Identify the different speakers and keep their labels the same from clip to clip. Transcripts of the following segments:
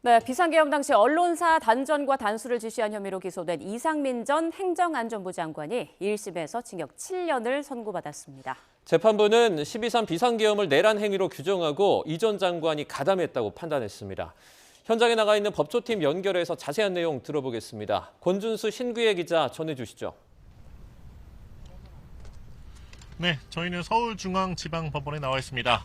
Speaker 1: 네, 비상계엄 당시 언론사 단전과 단수를 지시한 혐의로 기소된 이상민 전 행정안전부 장관이 1심에서 징역 7년을 선고받았습니다.
Speaker 2: 재판부는 12.3 비상계엄을 내란 행위로 규정하고 이 전 장관이 가담했다고 판단했습니다. 현장에 나가 있는 법조팀 연결해서 자세한 내용 들어보겠습니다. 권준수 신규혜 기자 전해주시죠.
Speaker 3: 네, 저희는 서울중앙지방법원에 나와 있습니다.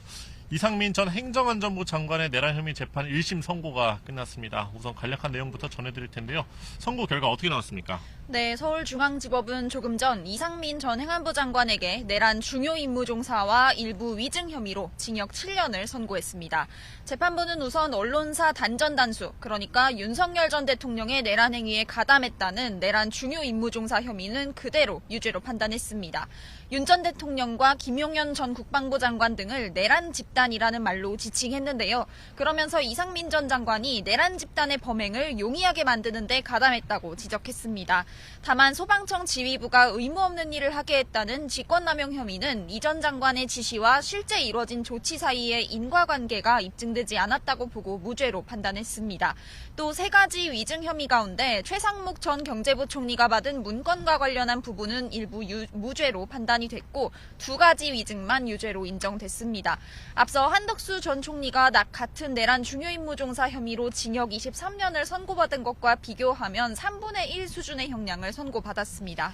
Speaker 3: 이상민 전 행정안전부 장관의 내란 혐의 재판 1심 선고가 끝났습니다. 우선 간략한 내용부터 전해드릴 텐데요. 선고 결과 어떻게 나왔습니까?
Speaker 4: 네, 서울중앙지법은 조금 전 이상민 전 행안부 장관에게 내란 중요 임무 종사와 일부 위증 혐의로 징역 7년을 선고했습니다. 재판부는 우선 언론사 단전 단수, 그러니까 윤석열 전 대통령의 내란 행위에 가담했다는 내란 중요 임무 종사 혐의는 그대로 유죄로 판단했습니다. 윤 전 대통령과 김용현 전 국방부 장관 등을 내란 집단이라는 말로 지칭했는데요. 그러면서 이상민 전 장관이 내란 집단의 범행을 용이하게 만드는 데 가담했다고 지적했습니다. 다만 소방청 지휘부가 의무 없는 일을 하게 했다는 직권남용 혐의는 이 전 장관의 지시와 실제 이뤄진 조치 사이의 인과관계가 입증되지 않았다고 보고 무죄로 판단했습니다. 또 세 가지 위증 혐의 가운데 최상목 전 경제부 총리가 받은 문건과 관련한 부분은 일부 무죄로 판단이 됐고 두 가지 위증만 유죄로 인정됐습니다. 앞서 한덕수 전 총리가 같은 내란 중요임무 종사 혐의로 징역 23년을 선고받은 것과 비교하면 3분의 1 수준의 형량을 선고받았습니다.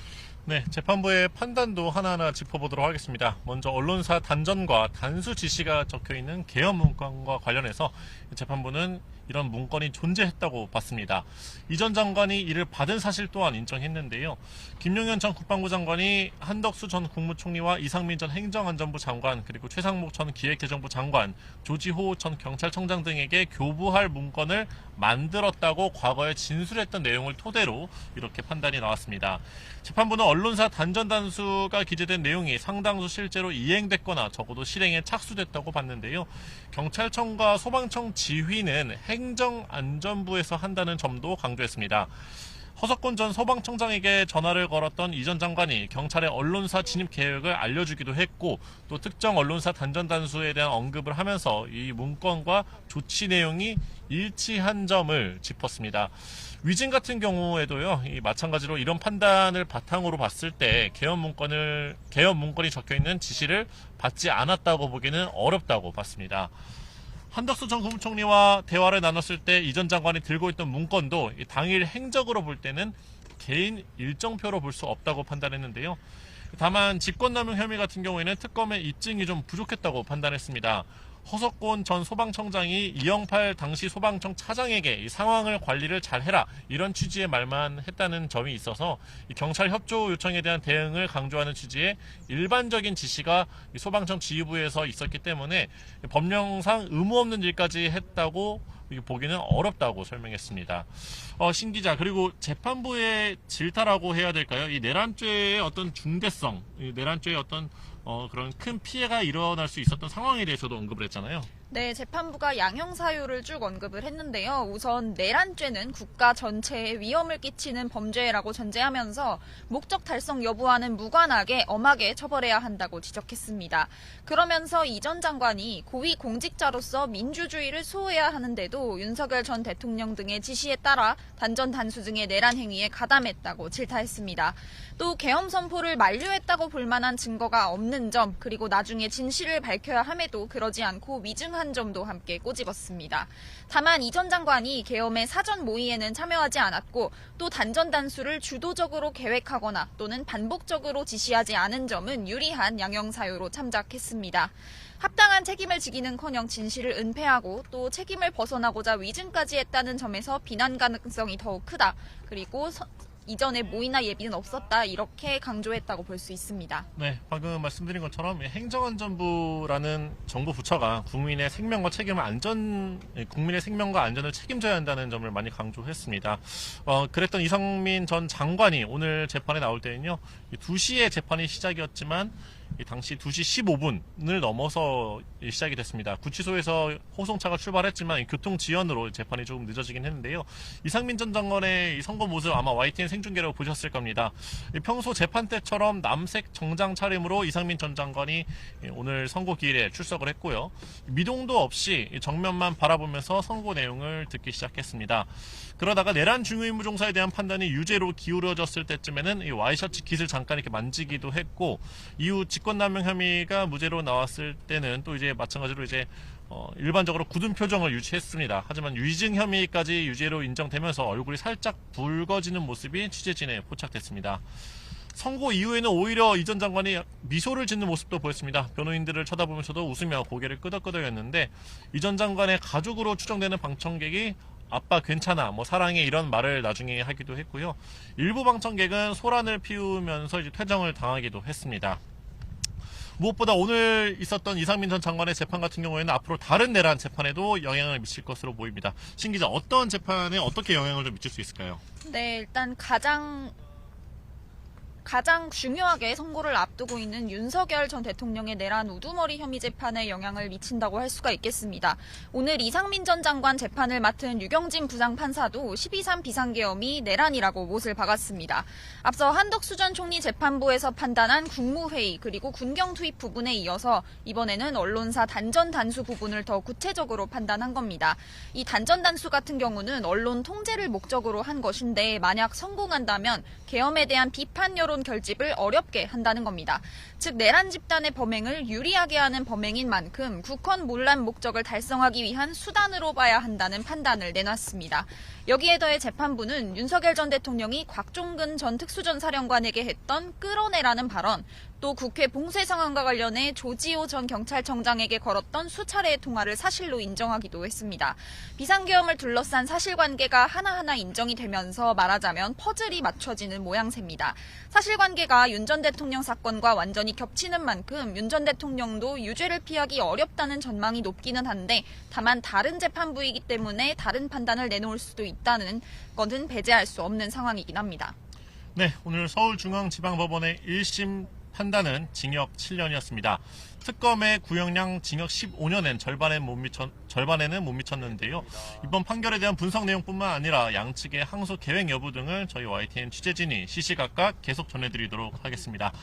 Speaker 3: 네, 재판부의 판단도 하나하나 짚어보도록 하겠습니다. 먼저 언론사 단전과 단수 지시가 적혀있는 계엄 문건과 관련해서 재판부는 이런 문건이 존재했다고 봤습니다. 이 전 장관이 이를 받은 사실 또한 인정했는데요. 김용현 전 국방부 장관이 한덕수 전 국무총리와 이상민 전 행정안전부 장관, 그리고 최상목 전 기획재정부 장관, 조지호 전 경찰청장 등에게 교부할 문건을 만들었다고 과거에 진술했던 내용을 토대로 이렇게 판단이 나왔습니다. 재판부는 언론사 단전 단수가 기재된 내용이 상당수 실제로 이행됐거나 적어도 실행에 착수됐다고 봤는데요. 경찰청과 소방청 지휘는 행정안전부에서 한다는 점도 강조했습니다. 허석권 전 소방청장에게 전화를 걸었던 이 전 장관이 경찰의 언론사 진입 계획을 알려주기도 했고 또 특정 언론사 단전 단수에 대한 언급을 하면서 이 문건과 조치 내용이 일치한 점을 짚었습니다. 위증 같은 경우에도요, 마찬가지로 이런 판단을 바탕으로 봤을 때 계엄 문건이 적혀있는 지시를 받지 않았다고 보기는 어렵다고 봤습니다. 한덕수 전 국무총리와 대화를 나눴을 때 이 전 장관이 들고 있던 문건도 당일 행적으로 볼 때는 개인 일정표로 볼 수 없다고 판단했는데요. 다만 직권남용 혐의 같은 경우에는 특검의 입증이 좀 부족했다고 판단했습니다. 허석권 전 소방청장이 이영팔 당시 소방청 차장에게 이 상황을 관리를 잘해라 이런 취지의 말만 했다는 점이 있어서 경찰 협조 요청에 대한 대응을 강조하는 취지의 일반적인 지시가 소방청 지휘부에서 있었기 때문에 법령상 의무 없는 일까지 했다고 보기는 어렵다고 설명했습니다. 신 기자, 그리고 재판부의 질타라고 해야 될까요? 이 내란죄의 어떤 중대성, 이 내란죄의 어떤 그런 큰 피해가 일어날 수 있었던 상황에 대해서도 언급을 했잖아요.
Speaker 4: 네, 재판부가 양형 사유를 쭉 언급을 했는데요. 우선 내란죄는 국가 전체에 위험을 끼치는 범죄라고 전제하면서 목적 달성 여부와는 무관하게 엄하게 처벌해야 한다고 지적했습니다. 그러면서 이 전 장관이 고위 공직자로서 민주주의를 수호해야 하는데도 윤석열 전 대통령 등의 지시에 따라 단전 단수 등의 내란 행위에 가담했다고 질타했습니다. 또 계엄 선포를 만류했다고 볼 만한 증거가 없는 점, 그리고 나중에 진실을 밝혀야 함에도 그러지 않고 위증한 점도 함께 꼬집었습니다. 다만 이 전 장관이 계엄의 사전 모의에는 참여하지 않았고 또 단전 단수를 주도적으로 계획하거나 또는 반복적으로 지시하지 않은 점은 유리한 양형 사유로 참작했습니다. 합당한 책임을 지기는커녕 진실을 은폐하고 또 책임을 벗어나고자 위증까지 했다는 점에서 비난 가능성이 더욱 크다. 그리고 이전에 모의나 예비는 없었다 이렇게 강조했다고 볼 수 있습니다.
Speaker 3: 네, 방금 말씀드린 것처럼 행정안전부라는 정부 부처가 국민의 생명과 안전을 책임져야 한다는 점을 많이 강조했습니다. 그랬던 이상민 전 장관이 오늘 재판에 나올 때는요, 2시에 재판이 시작이었지만 당시 2시 15분을 넘어서 시작이 됐습니다. 구치소에서 호송차가 출발했지만 교통 지연으로 재판이 조금 늦어지긴 했는데요. 이상민 전 장관의 이 선고 모습 아마 YTN 생중계로 보셨을 겁니다. 평소 재판 때처럼 남색 정장 차림으로 이상민 전 장관이 오늘 선고 기일에 출석을 했고요. 미동도 없이 정면만 바라보면서 선고 내용을 듣기 시작했습니다. 그러다가 내란 중요임무종사에 대한 판단이 유죄로 기울어졌을 때쯤에는 이 와이셔츠 깃을 잠깐 이렇게 만지기도 했고, 이후 직권남용 혐의가 무죄로 나왔을 때는 또 이제 마찬가지로 이제 일반적으로 굳은 표정을 유지했습니다. 하지만 위증 혐의까지 유죄로 인정되면서 얼굴이 살짝 붉어지는 모습이 취재진에 포착됐습니다. 선고 이후에는 오히려 이 전 장관이 미소를 짓는 모습도 보였습니다. 변호인들을 쳐다보면서도 웃으며 고개를 끄덕끄덕였는데, 이 전 장관의 가족으로 추정되는 방청객이 아빠 괜찮아, 뭐 사랑해, 이런 말을 나중에 하기도 했고요. 일부 방청객은 소란을 피우면서 이제 퇴정을 당하기도 했습니다. 무엇보다 오늘 있었던 이상민 전 장관의 재판 같은 경우에는 앞으로 다른 내란 재판에도 영향을 미칠 것으로 보입니다. 신 기자, 어떤 재판에 어떻게 영향을 좀 미칠 수 있을까요?
Speaker 4: 네, 일단 가장 중요하게 선고를 앞두고 있는 윤석열 전 대통령의 내란 우두머리 혐의 재판에 영향을 미친다고 할 수가 있겠습니다. 오늘 이상민 전 장관 재판을 맡은 유경진 부장판사도 12.3 비상계엄이 내란이라고 못을 박았습니다. 앞서 한덕수 전 총리 재판부에서 판단한 국무회의 그리고 군경 투입 부분에 이어서 이번에는 언론사 단전 단수 부분을 더 구체적으로 판단한 겁니다. 이 단전 단수 같은 경우는 언론 통제를 목적으로 한 것인데, 만약 성공한다면 계엄에 대한 비판 여론 결집을 어렵게 한다는 겁니다. 즉, 내란 집단의 범행을 유리하게 하는 범행인 만큼 국헌 문란 목적을 달성하기 위한 수단으로 봐야 한다는 판단을 내놨습니다. 여기에 더해 재판부는 윤석열 전 대통령이 곽종근 전 특수전사령관에게 했던 끌어내라는 발언, 또 국회 봉쇄 상황과 관련해 조지호 전 경찰청장에게 걸었던 수차례의 통화를 사실로 인정하기도 했습니다. 비상계엄을 둘러싼 사실관계가 하나하나 인정이 되면서 말하자면 퍼즐이 맞춰지는 모양새입니다. 사실관계가 윤 전 대통령 사건과 완전히 겹치는 만큼 윤 전 대통령도 유죄를 피하기 어렵다는 전망이 높기는 한데, 다만 다른 재판부이기 때문에 다른 판단을 내놓을 수도 있다는 것은 배제할 수 없는 상황이긴 합니다.
Speaker 3: 네, 오늘 서울중앙지방법원의 1심 판단은 징역 7년이었습니다. 특검의 구형량 징역 15년엔 절반에는 못 미쳤는데요. 이번 판결에 대한 분석 내용뿐만 아니라 양측의 항소 계획 여부 등을 저희 YTN 취재진이 시시각각 계속 전해드리도록 하겠습니다.